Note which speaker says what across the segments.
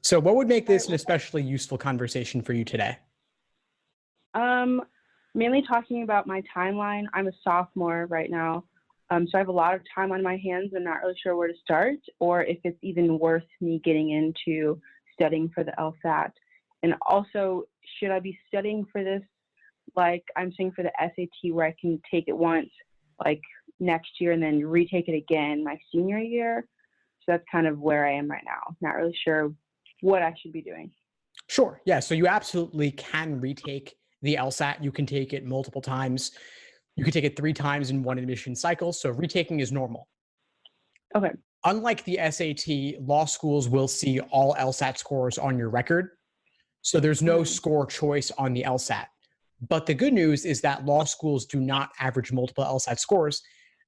Speaker 1: So what would make this an especially useful conversation for you today?
Speaker 2: Mainly talking about my timeline. I'm a sophomore right now, so I have a lot of time on my hands. I'm not really sure where to start, or if it's even worth me getting into studying for the LSAT. And also, should I be studying for this, like I'm saying for the SAT, where I can take it once, like next year, and then retake it again my senior year? So that's kind of where I am right now. Not really sure what I should be doing.
Speaker 1: Sure. Yeah. So you absolutely can retake the LSAT. You can take it multiple times. You can take it 3 times in one admission cycle. So retaking is normal.
Speaker 2: Okay.
Speaker 1: Unlike the SAT, law schools will see all LSAT scores on your record. So there's no score choice on the LSAT. But the good news is that law schools do not average multiple LSAT scores.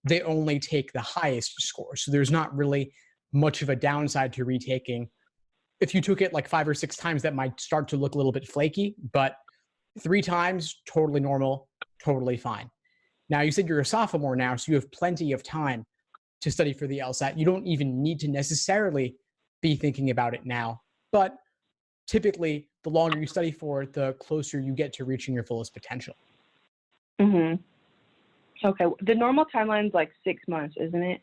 Speaker 1: They only take the highest score. So there's not really much of a downside to retaking. If you took it like 5 or 6 times, that might start to look a little bit flaky, but 3 times, totally normal, totally fine. Now, you said you're a sophomore now, so you have plenty of time to study for the LSAT. You don't even need to necessarily be thinking about it now, but typically, the longer you study for it, the closer you get to reaching your fullest potential.
Speaker 2: Okay. The normal timeline's like 6 months, isn't it?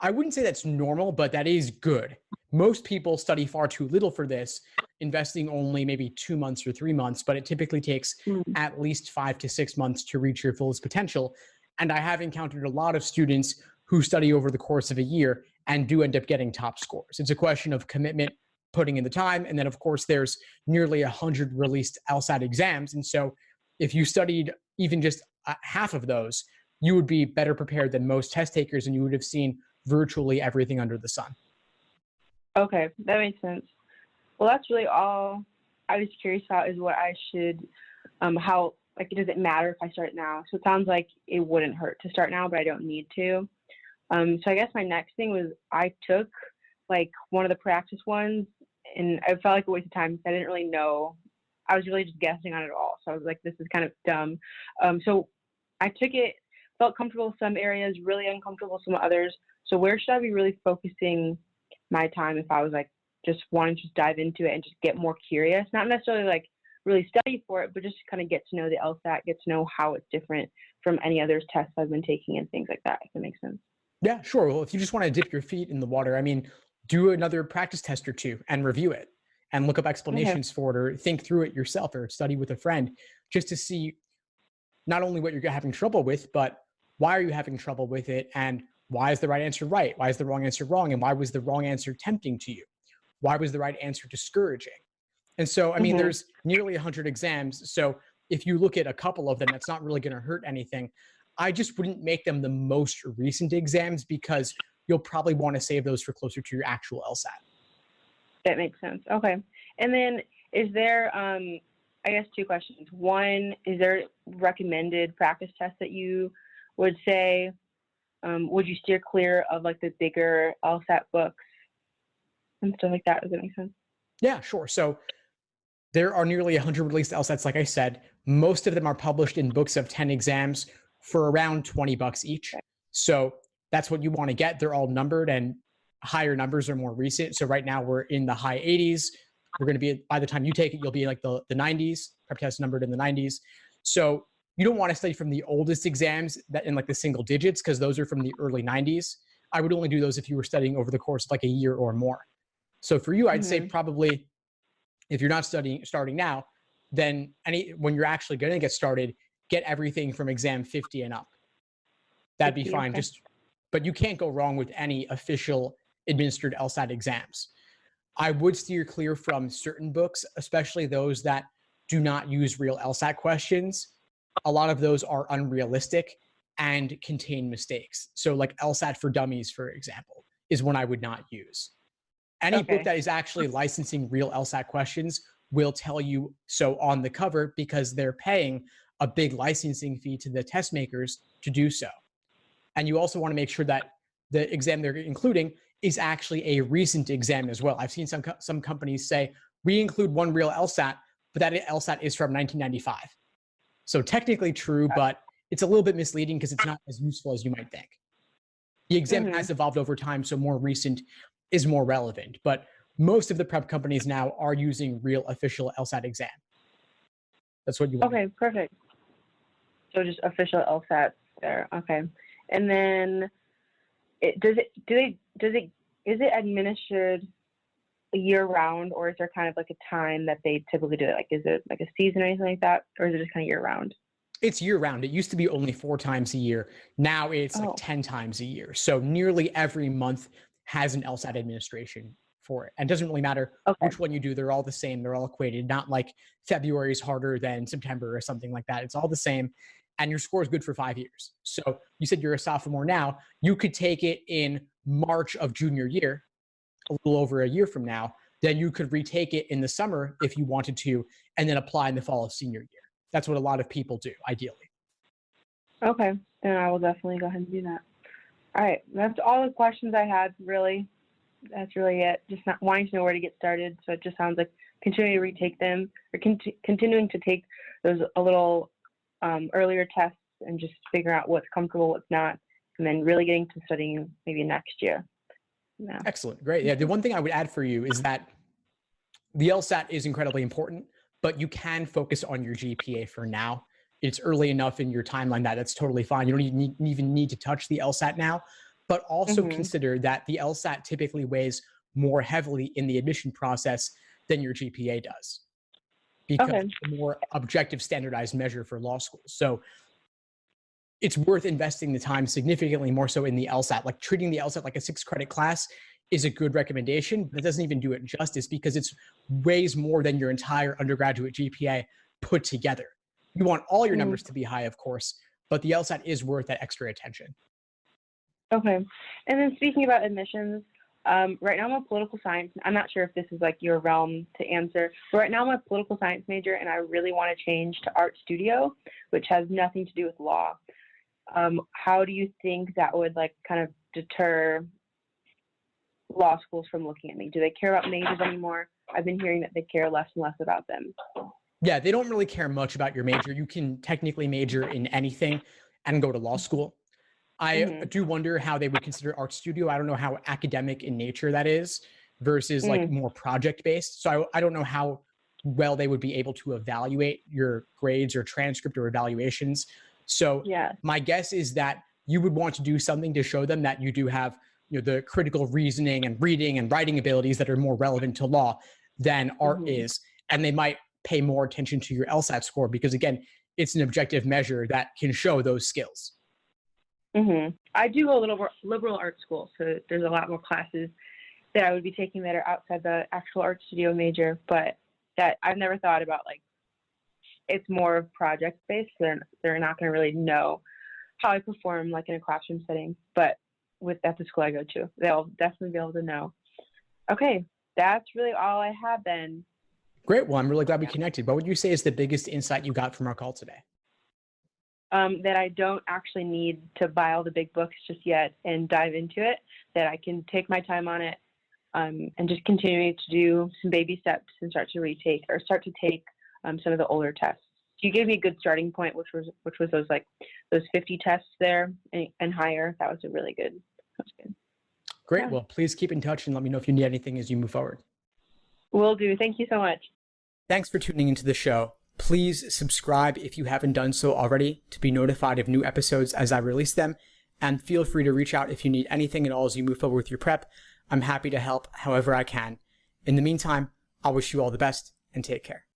Speaker 1: I wouldn't say that's normal, but that is good. Most people study far too little for this, investing only maybe 2 months or 3 months, but it typically takes at least 5 to 6 months to reach your fullest potential. And I have encountered a lot of students who study over the course of a year and do end up getting top scores. It's a question of commitment, putting in the time, and then of course there's nearly 100 released LSAT exams. And so if you studied even just half of those, you would be better prepared than most test takers, and you would have seen virtually everything under the sun.
Speaker 2: Okay, that makes sense. Well, that's really all I was curious about, is what I should, how, like, does it matter if I start now? So it sounds like it wouldn't hurt to start now, but I don't need to. So I guess my next thing was, I took like one of the practice ones, and I felt like a waste of time because I didn't really know. I was really just guessing on it all. So I was like, this is kind of dumb. So I took it, felt comfortable in some areas, really uncomfortable in some others. So where should I be really focusing my time if I was like just wanting to just dive into it and just get more curious? Not necessarily like really study for it, but just kind of get to know the LSAT, get to know how it's different from any other tests I've been taking and things like that, if that makes sense.
Speaker 1: Yeah, sure. Well, if you just want to dip your feet in the water, I mean, do another practice test or 2 and review it and look up explanations for it, or think through it yourself, or study with a friend, just to see not only what you're having trouble with, but why are you having trouble with it, and why is the right answer right? Why is the wrong answer wrong? And why was the wrong answer tempting to you? Why was the right answer discouraging? And so, I mean, there's nearly 100 exams. So if you look at a couple of them, that's not really going to hurt anything. I just wouldn't make them the most recent exams, because you'll probably want to save those for closer to your actual LSAT.
Speaker 2: That makes sense. Okay. And then is there, I guess 2 questions. One, is there recommended practice tests that you would say, would you steer clear of like the bigger LSAT books and stuff like that? Does that make sense?
Speaker 1: Yeah, sure. So there are nearly 100 released LSATs, like I said. Most of them are published in books of 10 exams for around $20 each.
Speaker 2: Okay.
Speaker 1: So that's what you want to get. They're all numbered, and higher numbers are more recent. So right now we're in the high 80s. We're going to be, by the time you take it, you'll be like the 90s, prep test numbered in the 90s. So you don't want to study from the oldest exams that in like the single digits, because those are from the early 90s. I would only do those if you were studying over the course of like a year or more. So for you, I'd say probably, if you're not starting now, then when you're actually going to get started, get everything from exam 50 and up. That'd be fine.
Speaker 2: Okay.
Speaker 1: But you can't go wrong with any official administered LSAT exams. I would steer clear from certain books, especially those that do not use real LSAT questions. A lot of those are unrealistic and contain mistakes. So like LSAT for Dummies, for example, is one I would not use. Any book that is actually licensing real LSAT questions will tell you so on the cover, because they're paying a big licensing fee to the test makers to do so. And you also want to make sure that the exam they're including is actually a recent exam as well. I've seen some companies say, we include one real LSAT, but that LSAT is from 1995. So technically true, but it's a little bit misleading because it's not as useful as you might think. The exam has evolved over time, so more recent is more relevant. But most of the prep companies now are using real official LSAT exam. That's what you want.
Speaker 2: Okay, perfect. So just official LSAT there. Okay. And then is it administered year round, or is there kind of like a time that they typically do it? Like, is it like a season or anything like that? Or is it just kind of year round?
Speaker 1: It's year round. It used to be only 4 times a year. Now it's like 10 times a year. So nearly every month has an LSAT administration for it. And it doesn't really matter which one you do. They're all the same. They're all equated. Not like February is harder than September or something like that. It's all the same. And your score is good for 5 years. So you said you're a sophomore now. You could take it in March of junior year, a little over a year from now. Then you could retake it in the summer if you wanted to, and then apply in the fall of senior year. That's what a lot of people do, ideally.
Speaker 2: Okay, then I will definitely go ahead and do that. All right, that's all the questions I had, really. That's really it. Just not wanting to know where to get started. So it just sounds like continuing to retake them, or continuing to take those a little earlier tests and just figure out what's comfortable, what's not, and then really getting to studying maybe next year. Yeah.
Speaker 1: Excellent. Great. Yeah. The one thing I would add for you is that the LSAT is incredibly important, but you can focus on your GPA for now. It's early enough in your timeline that that's totally fine. You don't even need to touch the LSAT now, but also consider that the LSAT typically weighs more heavily in the admission process than your GPA does, because it's a more objective, standardized measure for law school. So it's worth investing the time significantly more so in the LSAT. Like treating the LSAT like a 6-credit class is a good recommendation, but it doesn't even do it justice because it's weighs more than your entire undergraduate GPA put together. You want all your numbers to be high, of course, but the LSAT is worth that extra attention.
Speaker 2: Okay. And then speaking about admissions, right now I'm a political science. I'm not sure if this is like your realm to answer, but right now I'm a political science major and I really want to change to art studio, which has nothing to do with law. How do you think that would like kind of deter law schools from looking at me? Do they care about majors anymore? I've been hearing that they care less and less about them.
Speaker 1: Yeah, they don't really care much about your major. You can technically major in anything and go to law school. I do wonder how they would consider art studio. I don't know how academic in nature that is versus like more project based. So I don't know how well they would be able to evaluate your grades or transcript or evaluations. So my guess is that you would want to do something to show them that you do have, you know, the critical reasoning and reading and writing abilities that are more relevant to law than art is. And they might pay more attention to your LSAT score because, again, it's an objective measure that can show those skills.
Speaker 2: I do go a little more liberal art school, so there's a lot more classes that I would be taking that are outside the actual art studio major, but that I've never thought about, like, it's more project based. They're not going to really know how I perform like in a classroom setting, but at the school I go to, they'll definitely be able to know. Okay, that's really all I have then.
Speaker 1: Great. Well, I'm really glad we connected. What would you say is the biggest insight you got from our call today?
Speaker 2: That I don't actually need to buy all the big books just yet and dive into it, that I can take my time on it and just continue to do some baby steps and start to take some of the older tests. You gave me a good starting point, which was those 50 tests there and higher. That was really good.
Speaker 1: Great.
Speaker 2: Yeah.
Speaker 1: Well, please keep in touch and let me know if you need anything as you move forward.
Speaker 2: Will do. Thank you so much.
Speaker 1: Thanks for tuning into the show. Please subscribe if you haven't done so already to be notified of new episodes as I release them. And feel free to reach out if you need anything at all as you move forward with your prep. I'm happy to help however I can. In the meantime, I'll wish you all the best and take care.